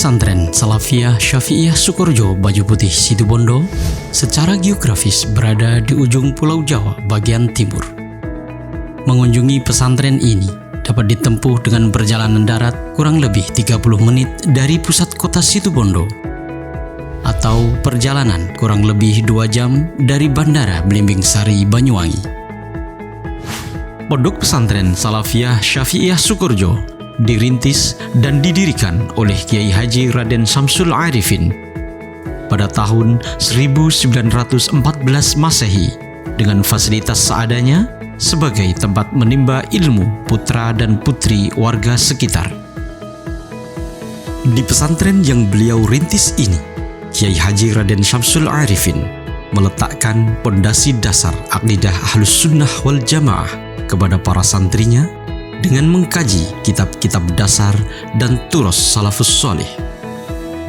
Pesantren Salafiyah Syafi'iyah Sukorejo Baju Putih Situbondo secara geografis berada di ujung Pulau Jawa bagian timur. Mengunjungi pesantren ini dapat ditempuh dengan perjalanan darat kurang lebih 30 menit dari pusat kota Situbondo, atau perjalanan kurang lebih 2 jam dari Bandara Belimbing Sari, Banyuwangi. Pondok Pesantren Salafiyah Syafi'iyah Sukorejo dirintis dan didirikan oleh Kiai Haji Raden Syamsul Arifin pada tahun 1914 Masehi dengan fasilitas seadanya sebagai tempat menimba ilmu putra dan putri warga sekitar. Di pesantren yang beliau rintis ini, Kiai Haji Raden Syamsul Arifin meletakkan pondasi dasar akidah Ahlus Sunnah wal Jamaah kepada para santrinya dengan mengkaji kitab-kitab dasar dan turos salafus soleh.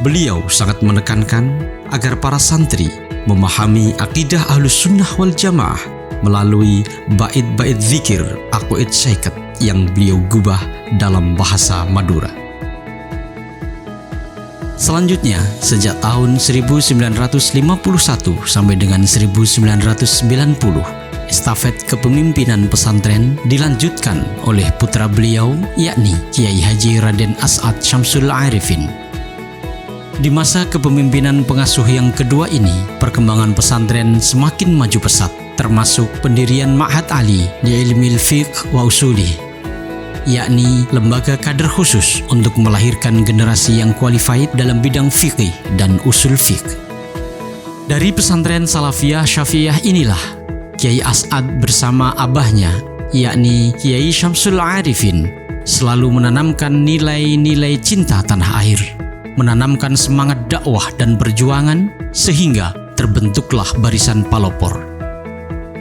Beliau sangat menekankan agar para santri memahami akidah Ahlus Sunnah wal Jamaah melalui bait-bait zikir aqwaid syaikat yang beliau gubah dalam bahasa Madura. Selanjutnya, sejak tahun 1951 sampai dengan 1990, estafet kepemimpinan pesantren dilanjutkan oleh putra beliau, yakni Kiai Haji Raden As'ad Syamsul Arifin. Di masa kepemimpinan pengasuh yang kedua ini, perkembangan pesantren semakin maju pesat, termasuk pendirian Ma'had Ali di Ilmil Fiqh wa Usuli, yakni lembaga kader khusus untuk melahirkan generasi yang qualified dalam bidang fikih dan usul fiqh. Dari pesantren Salafiyah Syafi'iyah inilah Kiai As'ad bersama abahnya, yakni Kiai Syamsul Arifin, selalu menanamkan nilai-nilai cinta tanah air, menanamkan semangat dakwah dan perjuangan, sehingga terbentuklah barisan Palopor.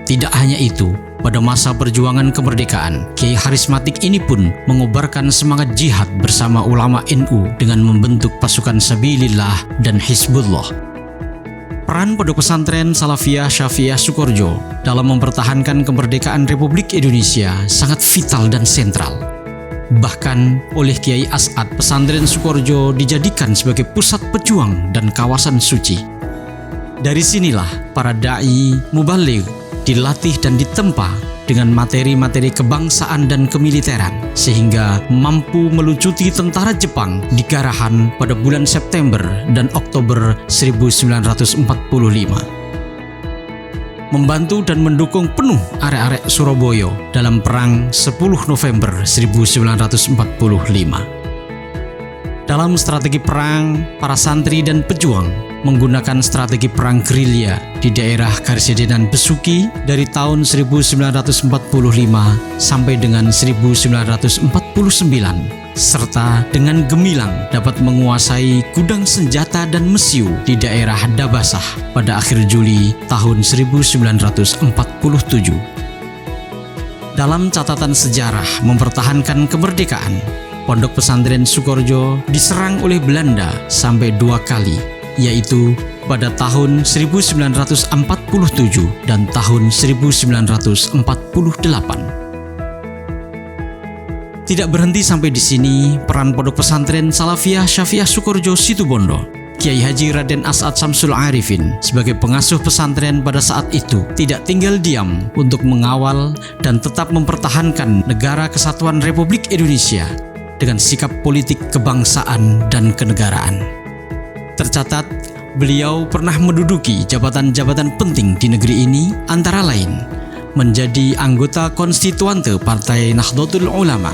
Tidak hanya itu, pada masa perjuangan kemerdekaan, Kiai Harismatik ini pun mengobarkan semangat jihad bersama ulama NU dengan membentuk pasukan Sabilillah dan Hizbullah. Peran Pondok Pesantren Salafiyah Syafi'iyah Sukorejo dalam mempertahankan kemerdekaan Republik Indonesia sangat vital dan sentral. Bahkan oleh Kiai As'ad, pesantren Sukorejo dijadikan sebagai pusat pejuang dan kawasan suci. Dari sinilah para da'i mubaligh dilatih dan ditempa dengan materi-materi kebangsaan dan kemiliteran, sehingga mampu melucuti tentara Jepang di Garahan pada bulan September dan Oktober 1945. Membantu dan mendukung penuh arek-arek Surabaya dalam perang 10 November 1945. Dalam strategi perang, para santri dan pejuang menggunakan strategi perang gerilya di daerah Karesidenan Besuki dari tahun 1945 sampai dengan 1949, serta dengan gemilang dapat menguasai gudang senjata dan mesiu di daerah Dabasah pada akhir Juli tahun 1947. Dalam catatan sejarah mempertahankan kemerdekaan, Pondok Pesantren Sukorejo diserang oleh Belanda sampai 2 kali, yaitu pada tahun 1947 dan tahun 1948. Tidak berhenti sampai di sini, peran Pondok Pesantren Salafiyah Syafi'iyah Sukorejo Situbondo, Kiai Haji Raden As'ad Syamsul Arifin sebagai pengasuh pesantren pada saat itu tidak tinggal diam untuk mengawal dan tetap mempertahankan Negara Kesatuan Republik Indonesia dengan sikap politik kebangsaan dan kenegaraan. Tercatat, beliau pernah menduduki jabatan-jabatan penting di negeri ini, antara lain menjadi anggota konstituante Partai Nahdlatul Ulama,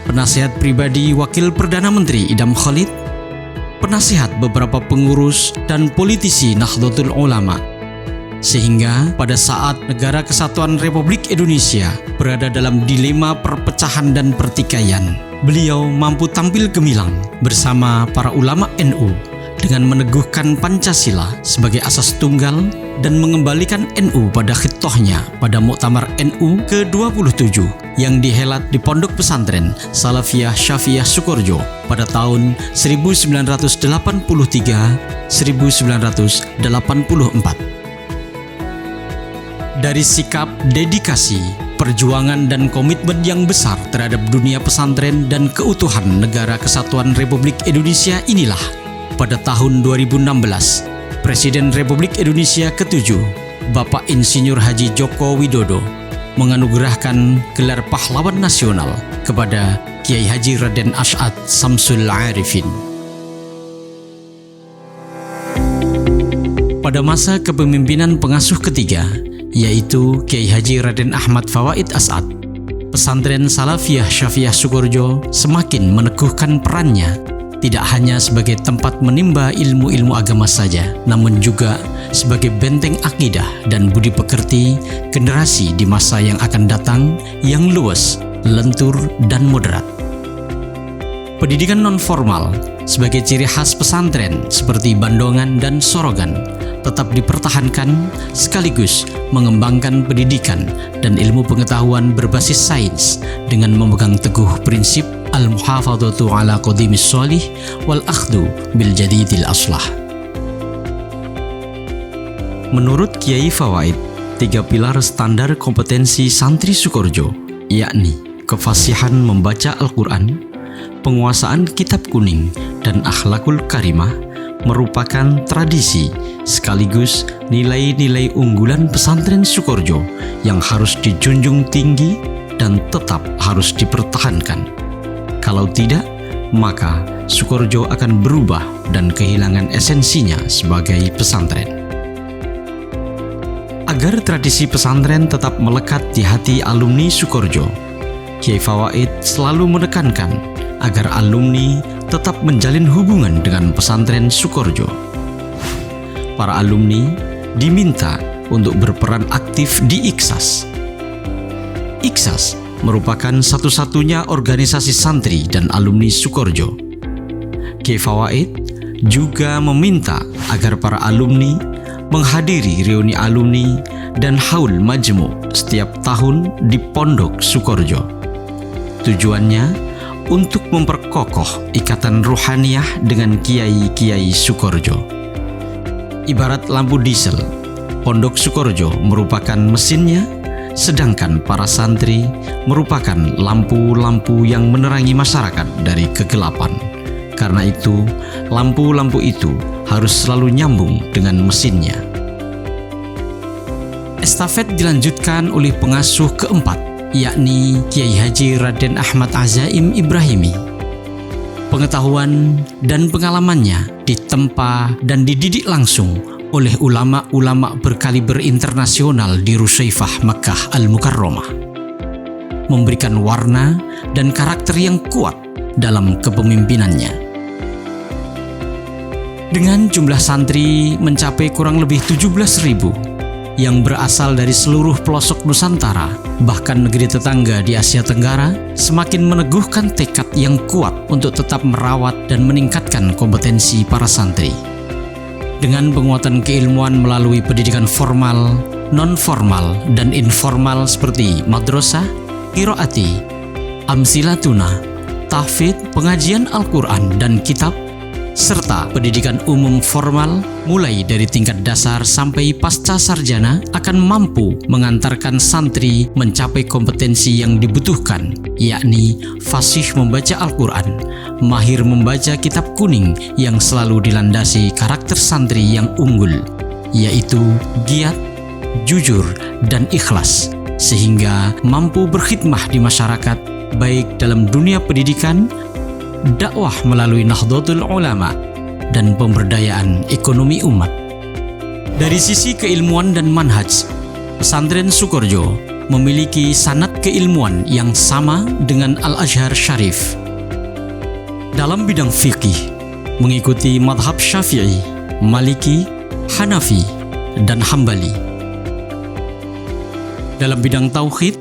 penasihat pribadi Wakil Perdana Menteri Idham Khalid, penasihat beberapa pengurus dan politisi Nahdlatul Ulama, sehingga pada saat Negara Kesatuan Republik Indonesia berada dalam dilema perpecahan dan pertikaian, beliau mampu tampil gemilang bersama para ulama NU dengan meneguhkan Pancasila sebagai asas tunggal dan mengembalikan NU pada khitohnya pada Muktamar NU ke-27 yang dihelat di Pondok Pesantren Salafiyah Syafi'iyah Sukorejo pada tahun 1983-1984. Dari sikap, dedikasi, perjuangan dan komitmen yang besar terhadap dunia pesantren dan keutuhan Negara Kesatuan Republik Indonesia inilah, pada tahun 2016, Presiden Republik Indonesia ke-7, Bapak Insinyur Haji Joko Widodo, menganugerahkan gelar Pahlawan Nasional kepada Kiai Haji Raden Asy'ad Syamsul Arifin. Pada masa kepemimpinan pengasuh ketiga, yaitu Kiai Haji Raden Ahmad Fawaid As'ad, pesantren Salafiyah Syafi'iyah Sukorejo semakin meneguhkan perannya tidak hanya sebagai tempat menimba ilmu-ilmu agama saja, namun juga sebagai benteng akidah dan budi pekerti generasi di masa yang akan datang yang luas, lentur, dan moderat. Pendidikan non-formal sebagai ciri khas pesantren seperti Bandongan dan Sorogan tetap dipertahankan, sekaligus mengembangkan pendidikan dan ilmu pengetahuan berbasis sains dengan memegang teguh prinsip al-muhafadzatu ala qadimis sholih wal akhdu bil jadidil aslah. Menurut Kiai Fawaid, 3 pilar standar kompetensi santri Sukorejo, yakni kefasihan membaca Al-Quran, penguasaan kitab kuning, dan akhlakul karimah, merupakan tradisi sekaligus nilai-nilai unggulan pesantren Sukorejo yang harus dijunjung tinggi dan tetap harus dipertahankan. Kalau tidak, maka Sukorejo akan berubah dan kehilangan esensinya sebagai pesantren. Agar tradisi pesantren tetap melekat di hati alumni Sukorejo, Kiai Fawaid selalu menekankan agar alumni tetap menjalin hubungan dengan pesantren Sukorejo. Para alumni diminta untuk berperan aktif di IKSAS. IKSAS merupakan satu-satunya organisasi santri dan alumni Sukorejo. Kiai Fawaid juga meminta agar para alumni menghadiri reuni alumni dan haul majmu setiap tahun di Pondok Sukorejo. Tujuannya untuk memperkokoh ikatan ruhaniyah dengan kiai-kiai Sukorejo. Ibarat lampu diesel, Pondok Sukorejo merupakan mesinnya, sedangkan para santri merupakan lampu-lampu yang menerangi masyarakat dari kegelapan. Karena itu, lampu-lampu itu harus selalu nyambung dengan mesinnya. Estafet dilanjutkan oleh pengasuh keempat, yakni Kiai Haji Raden Ahmad Azaim Ibrahimi. Pengetahuan dan pengalamannya ditempa dan dididik langsung oleh ulama-ulama berkaliber internasional di Rusaifah Makkah Al-Mukarramah, memberikan warna dan karakter yang kuat dalam kepemimpinannya. Dengan jumlah santri mencapai kurang lebih 17.000 yang berasal dari seluruh pelosok Nusantara, bahkan negeri tetangga di Asia Tenggara, semakin meneguhkan tekad yang kuat untuk tetap merawat dan meningkatkan kompetensi para santri. Dengan penguatan keilmuan melalui pendidikan formal, non-formal, dan informal seperti madrasah, qiraati, amsilatuna, tahfidz, pengajian Al-Quran dan kitab, serta pendidikan umum formal mulai dari tingkat dasar sampai pasca sarjana akan mampu mengantarkan santri mencapai kompetensi yang dibutuhkan, yakni fasih membaca Al-Quran, mahir membaca kitab kuning yang selalu dilandasi karakter santri yang unggul, yaitu giat, jujur, dan ikhlas, sehingga mampu berkhidmah di masyarakat baik dalam dunia pendidikan, dakwah melalui Nahdlatul Ulama, dan pemberdayaan ekonomi umat. Dari sisi keilmuan dan manhaj, pesantren Sukorejo memiliki sanad keilmuan yang sama dengan Al-Azhar Syarif. Dalam bidang fikih, mengikuti madhab Syafi'i, Maliki, Hanafi, dan Hambali. Dalam bidang tauhid,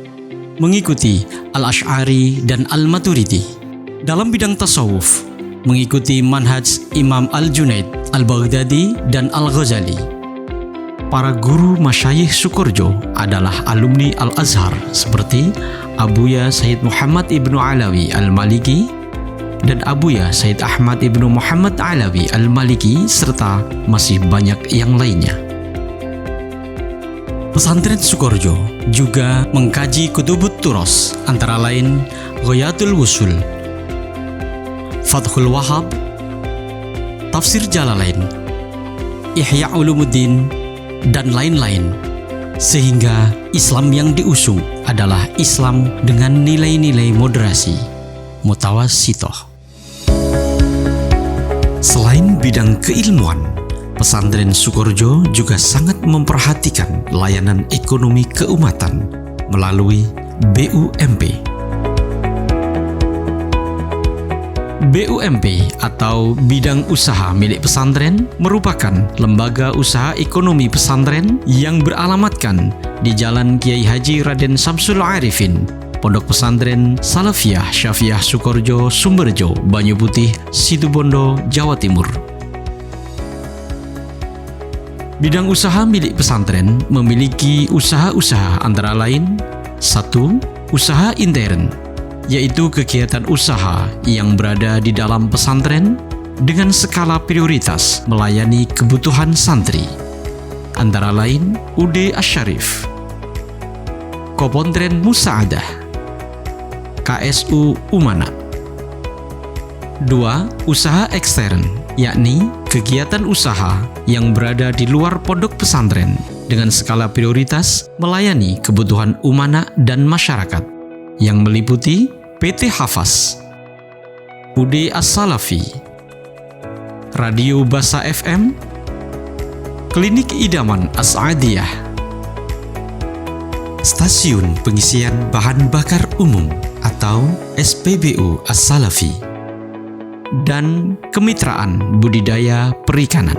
mengikuti Al-Asy'ari dan Al-Maturidi. Dalam bidang tasawuf, mengikuti manhaj Imam Al-Junaid, Al-Baghdadi, dan Al-Ghazali. Para guru masyayikh Sukorejo adalah alumni Al-Azhar seperti Abuya Sayyid Muhammad Ibnu Alawi Al-Maliki dan Abuya Sayyid Ahmad Ibnu Muhammad Alawi Al-Maliki, serta masih banyak yang lainnya. Pesantren Sukorejo juga mengkaji Kutubut Turos, antara lain Ghayatul Wusul, Fathul Wahhab, Tafsir Jalalain, Ihya Ulumuddin, dan lain-lain, sehingga Islam yang diusung adalah Islam dengan nilai-nilai moderasi, mutawassithah. Selain bidang keilmuan, Pesantren Sukorejo juga sangat memperhatikan layanan ekonomi keumatan melalui BUMP. BUMP atau Bidang Usaha Milik Pesantren merupakan lembaga usaha ekonomi pesantren yang beralamatkan di Jalan Kiai Haji Raden Samsul Arifin, Pondok Pesantren Salafiyah Syafi'iyah Sukorejo, Sumberjo, Banyu Putih, Situbondo, Jawa Timur. Bidang usaha milik pesantren memiliki usaha-usaha antara lain: 1. Usaha intern, yaitu kegiatan usaha yang berada di dalam pesantren dengan skala prioritas melayani kebutuhan santri, antara lain UD Asy-Syarif, Kopontren Musaadah, KSU Umana. 2. Usaha ekstern, yakni kegiatan usaha yang berada di luar pondok pesantren dengan skala prioritas melayani kebutuhan umana dan masyarakat, yang meliputi PT Hafaz, UD As-Salafi, Radio Basa FM, Klinik Idaman As-Adiyah, Stasiun Pengisian Bahan Bakar Umum atau SPBU As-Salafi, dan Kemitraan Budidaya Perikanan.